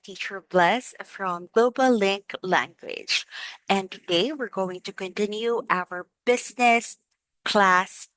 teacher Bless from Global Link Language. And today we're going to continue our business class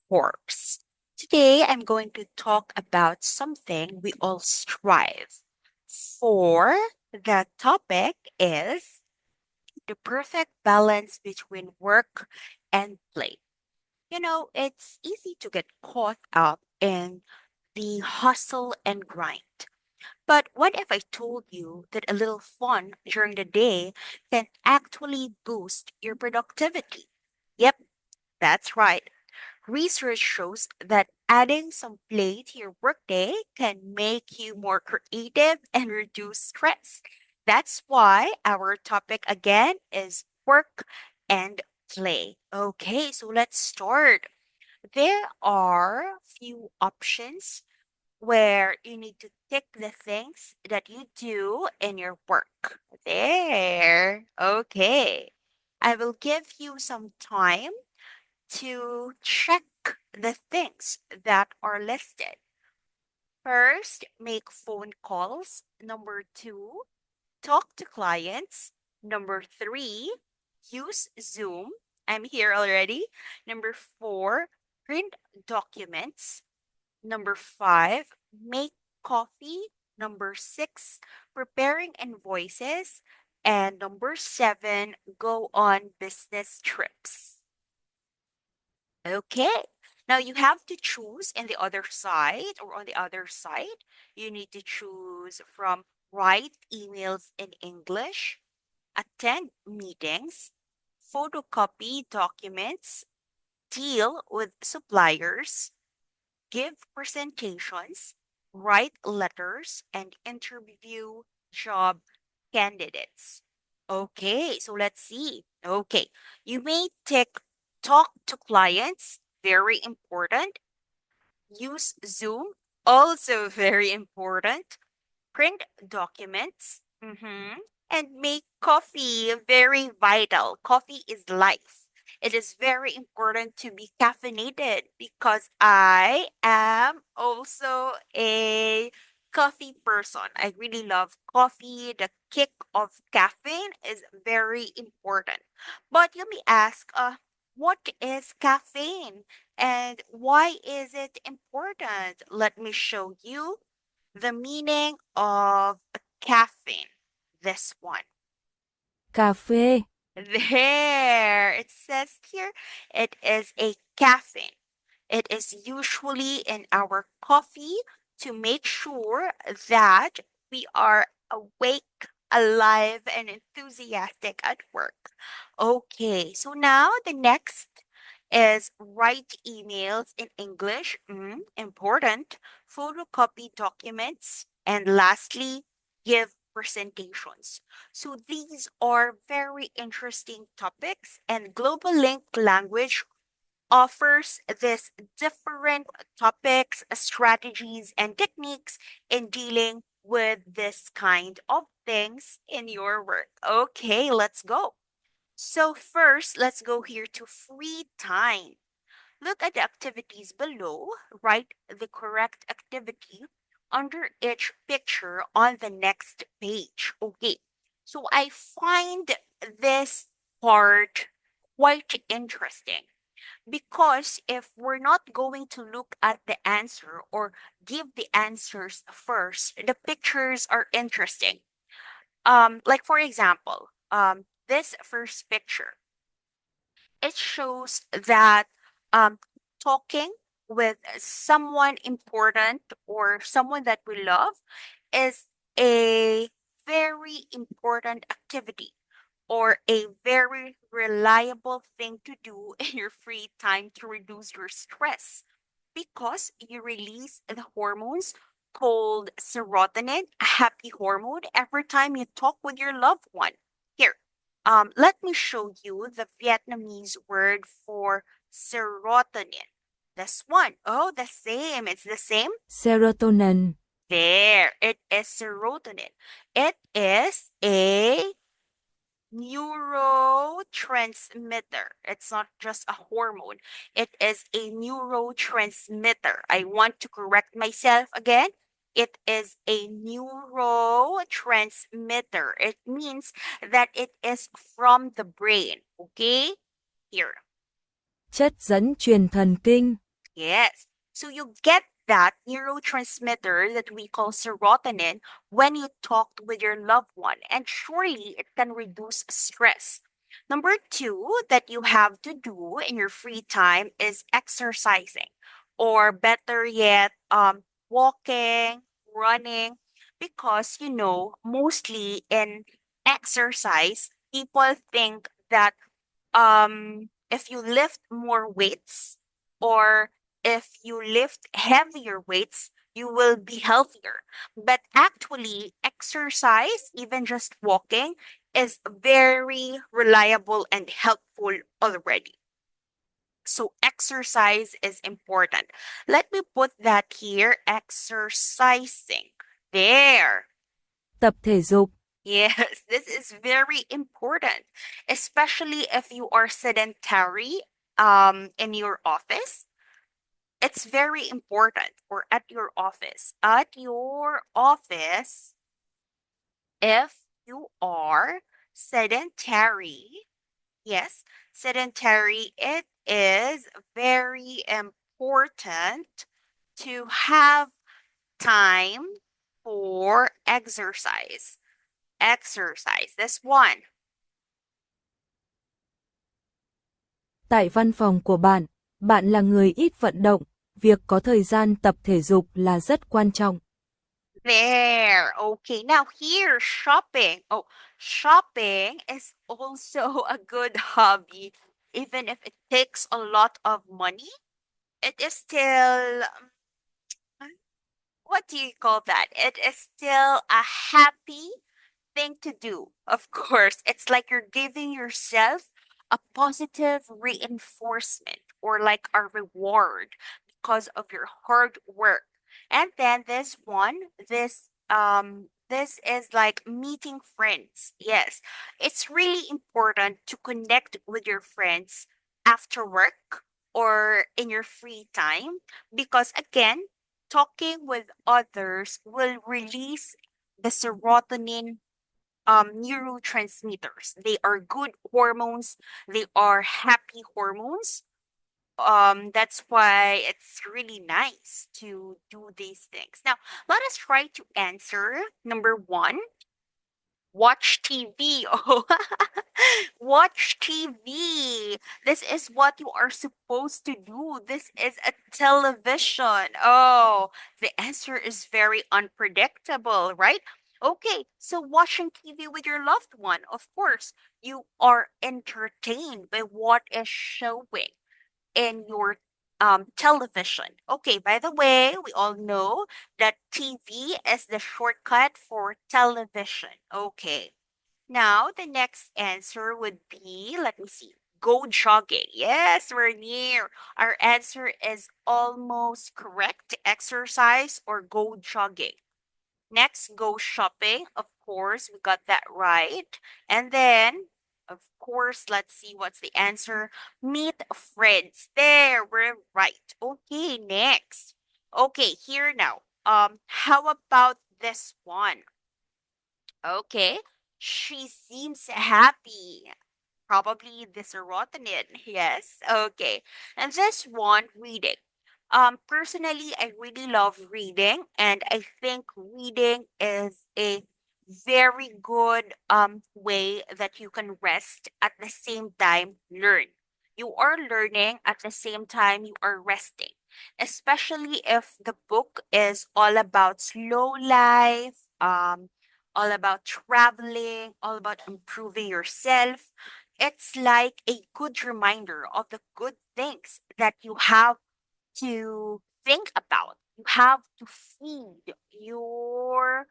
course. Today I'm going to talk about something we all strive for. The topic is the perfect balance between work and play. It's easy to get caught up in the hustle and grind. But what if I told you that a little fun during the day can actually boost your productivity? Yep, that's right. Research shows that adding some play to your workday can make you more creative and reduce stress. That's why our topic again is work and play. Okay, so let's start. There are few options where you need to tick the things that you do in your work. There. Okay. I will give you some time to check the things that are listed. First, make phone calls. Number two, talk to clients. Number three, use Zoom. I'm here already. Number four, print documents. Number five, make coffee. Number six, preparing invoices. And number seven, go on business trips. Okay. Now you have to choose in the other side or on the other side. You need to choose from write emails in English, attend meetings, photocopy documents, deal with suppliers, give presentations, write letters, and interview job candidates. Okay, so let's see. Okay, you may talk to clients, very important. Use Zoom, also very important. Print documents, and make coffee very vital. Coffee is life. It is very important to be caffeinated because I am also a coffee person. I really love coffee. The kick of caffeine is very important. But let me ask, what is caffeine and why is it important? Let me show you the meaning of caffeine. This one. Cà phê, There. It says here it is a caffeine. It is usually in our coffee to make sure that we are awake, alive, and enthusiastic at work. Okay, so now the next is write emails in English, important, photocopy documents, and lastly, give presentations. So these are very interesting topics, and Global Link Language offers this different topics, strategies, and techniques in dealing with this kind of things in your work. Okay, let's go. So, first, let's go here to free time. Look at the activities below, write the correct activity under each picture on the next page. Okay, so I find this part quite interesting because if we're not going to look at the answer or give the answers first, the pictures are interesting. Like for example, this first picture, it shows that um, talking with someone important or someone that we love is a very important activity or a very reliable thing to do in your free time to reduce your stress because you release the hormones called serotonin, a happy hormone, every time you talk with your loved one. Here, let me show you the Vietnamese word for serotonin. This one. Oh, the same. It's the same. serotonin, There. It is serotonin. It is a neurotransmitter. It's not just a hormone. It is a neurotransmitter. I want to correct myself again. It is a neurotransmitter. It means that it is from the brain. Okay? Here. Chất dẫn truyền thần kinh. Yes. So you get that neurotransmitter that we call serotonin when you talk with your loved one, and surely it can reduce stress. Number two that you have to do in your free time is exercising, or better yet, walking, running, because mostly in exercise, people think that if you lift more weights or if you lift heavier weights, you will be healthier. But actually, exercise, even just walking, is very reliable and helpful already. So, exercise is important. Let me put that here, exercising. There. Tập thể dục. Yes, this is very important, especially if you are sedentary in your office. It's very important, or at your office. At your office, if you are sedentary, yes, sedentary, it is very important to have time for exercise. Exercise. This one. Tại văn phòng của bạn, bạn là người ít vận động, việc có thời gian tập thể dục là rất quan trọng. There. Okay. Now here, shopping. Oh, shopping is also a good hobby. Even if it takes a lot of money, it is still, what do you call that? It is still a happy thing to do. Of course, it's like you're giving yourself a positive reinforcement, or like a reward because of your hard work. And then this one, this is like meeting friends. Yes. It's really important to connect with your friends after work or in your free time, because again, talking with others will release the serotonin neurotransmitters. They are good hormones. They are happy hormones. That's why it's really nice to do these things. Now, let us try to answer number one. Watch TV. Oh, watch TV. This is what you are supposed to do. This is a television. Oh, the answer is very unpredictable, right? Okay, so watching TV with your loved one, of course, you are entertained by what is showing in your television. Okay, by the way, we all know that TV is the shortcut for television. Okay. Now, the next answer would be, let me see, go jogging. Yes, we're near. Our answer is almost correct. Exercise or go jogging. Next, go shopping. Of course, we got that right. And then, of course, let's see what's the answer. Meet friends. There, we're right. Okay, next. Okay, here now. How about this one? Okay. She seems happy. Probably the serotonin. Yes. Okay. And this one, reading. Personally, I really love reading, and I think reading is a very good way that you can rest at the same time learn. You are learning at the same time you are resting, especially if the book is all about slow life, all about traveling, all about improving yourself. It's like a good reminder of the good things that you have to think about. You have to feed your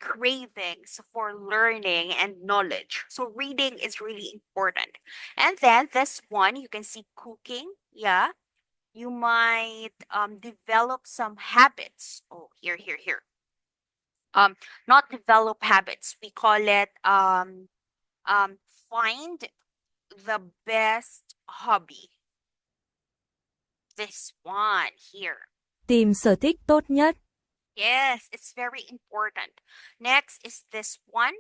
cravings for learning and knowledge. So reading is really important. And then this one, you can see cooking. Yeah, you might develop some habits. Oh, here. Um, not develop habits. We call it um find the best hobby. This one here. Tìm sở thích tốt nhất. Yes, it's very important. Next is this one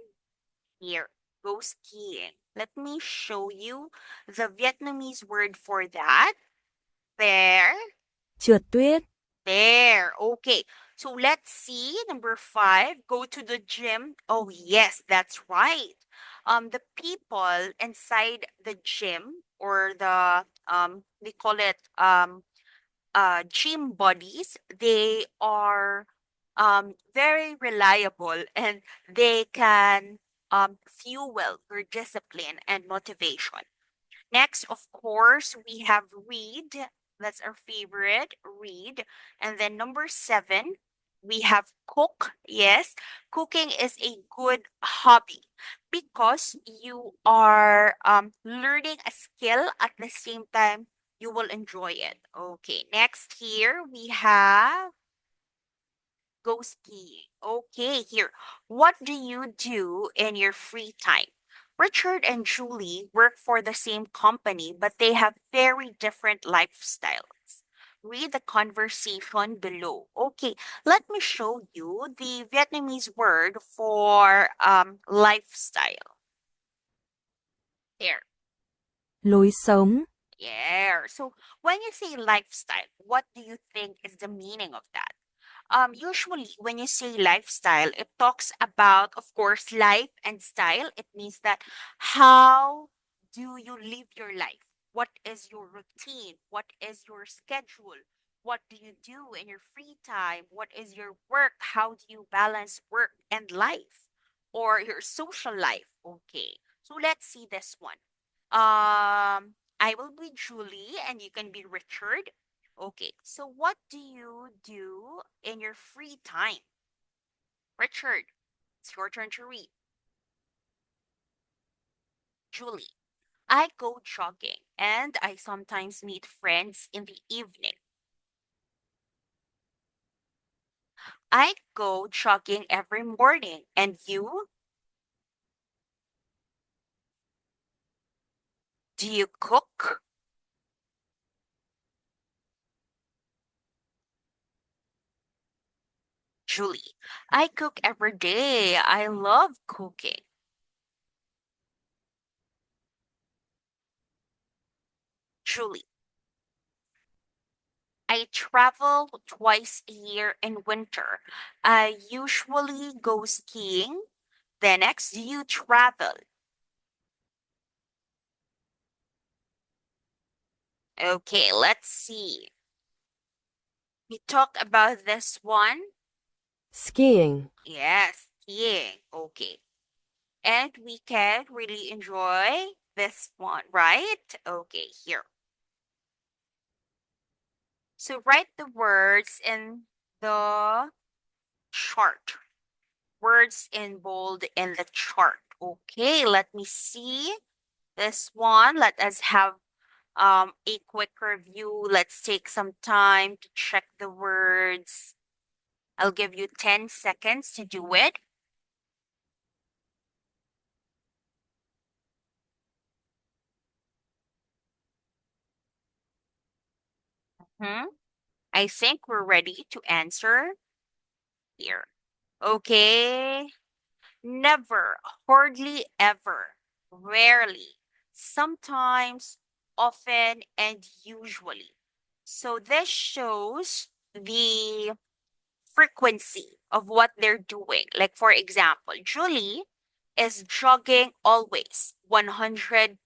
here. Go skiing. Let me show you the Vietnamese word for that. There. Trượt tuyết, There. Okay. So let's see. Number five, go to the gym. Oh, yes, that's right. The people inside the gym or they call it gym bodies, they are very reliable and they can fuel your discipline and motivation. Next, of course, we have read. That's our favorite, read. And then number seven, we have cook. Yes, cooking is a good hobby because you are learning a skill at the same time you will enjoy it. Okay, next here we have go skiing. Okay, here. What do you do in your free time? Richard and Julie work for the same company, but they have very different lifestyles. Read the conversation below. Okay, let me show you the Vietnamese word for lifestyle. There. lối sống, Yeah. So when you say lifestyle, what do you think is the meaning of that? Usually when you say lifestyle, it talks about, of course, life and style. It means that how do you live your life? What is your routine? What is your schedule? What do you do in your free time? What is your work? How do you balance work and life or your social life? Okay. So let's see this one. I will be Julie and you can be Richard. Okay, so what do you do in your free time? Richard, it's your turn to read. Julie, I go jogging and I sometimes meet friends in the evening. I go jogging every morning. And you? Do you cook? Julie, I cook every day. I love cooking. Julie, I travel twice a year in winter. I usually go skiing. The next, do you travel? Okay, let's see. We talked about this one. skiing, Yes, skiing. Okay. And we can really enjoy this one, right? Okay, here. So write the words in the chart. Words in bold in the chart. Okay, let me see this one. Let us have a quick review. Let's take some time to check the words. I'll give you 10 seconds to do it. Hmm? I think we're ready to answer here. Okay. Never, hardly ever, rarely, sometimes, often, and usually. So this shows the frequency of what they're doing. Like, for example, Julie is jogging always, 100%.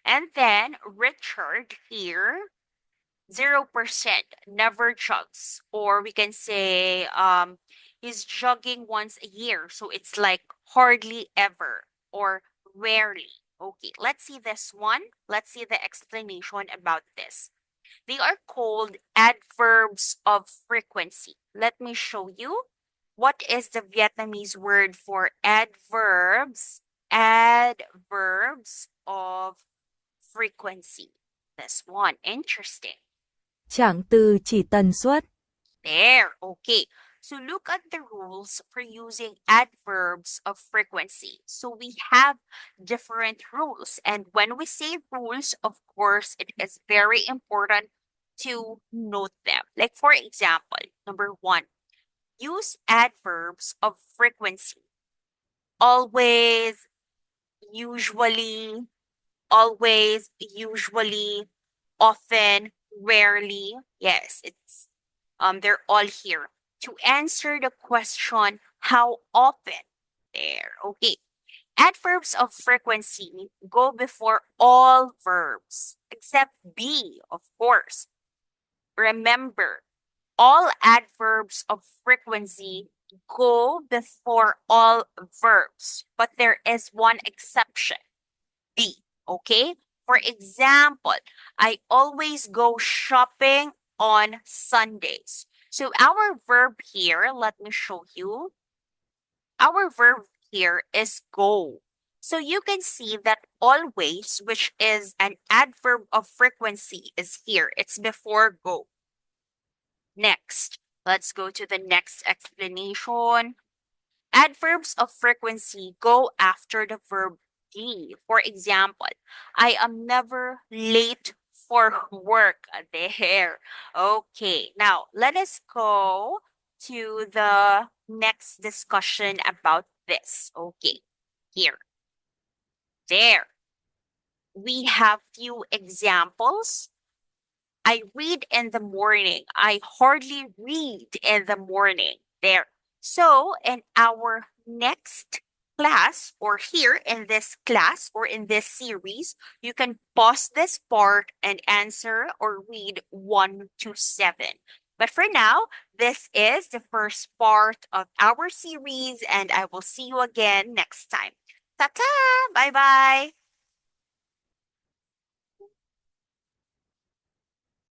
And then Richard here, 0%, never jogs. Or we can say he's jogging once a year. So it's like hardly ever or rarely. Okay, let's see this one. Let's see the explanation about this. They are called adverbs of frequency. Let me show you. What is the Vietnamese word for adverbs? Adverbs of frequency. This one, interesting. trạng từ chỉ tần suất, There, okay. So look at the rules for using adverbs of frequency. So we have different rules. And when we say rules, of course, it is very important to note them. Like, for example, number one, use adverbs of frequency. Always, usually, always, usually, often, rarely. Yes, it's they're all here to answer the question how often. There. Okay. Adverbs of frequency go before all verbs except be, of course. Remember, all adverbs of frequency go before all verbs, but there is one exception, be. Okay? For example, I always go shopping on Sundays. So our verb here, let me show you. Our verb here is go. So you can see that always, which is an adverb of frequency, is here. It's before go. Next, let's go to the next explanation. Adverbs of frequency go after the verb be. For example, I am never late for work. There. Okay, now let us go to the next discussion about this. Okay, here. There. We have few examples. I read in the morning. I hardly read in the morning. There. So, in our next class, or here in this class or in this series, you can pause this part and answer or read 1 to 7. But for now, this is the first part of our series, and I will see you again next time. Ta ta! Bye bye!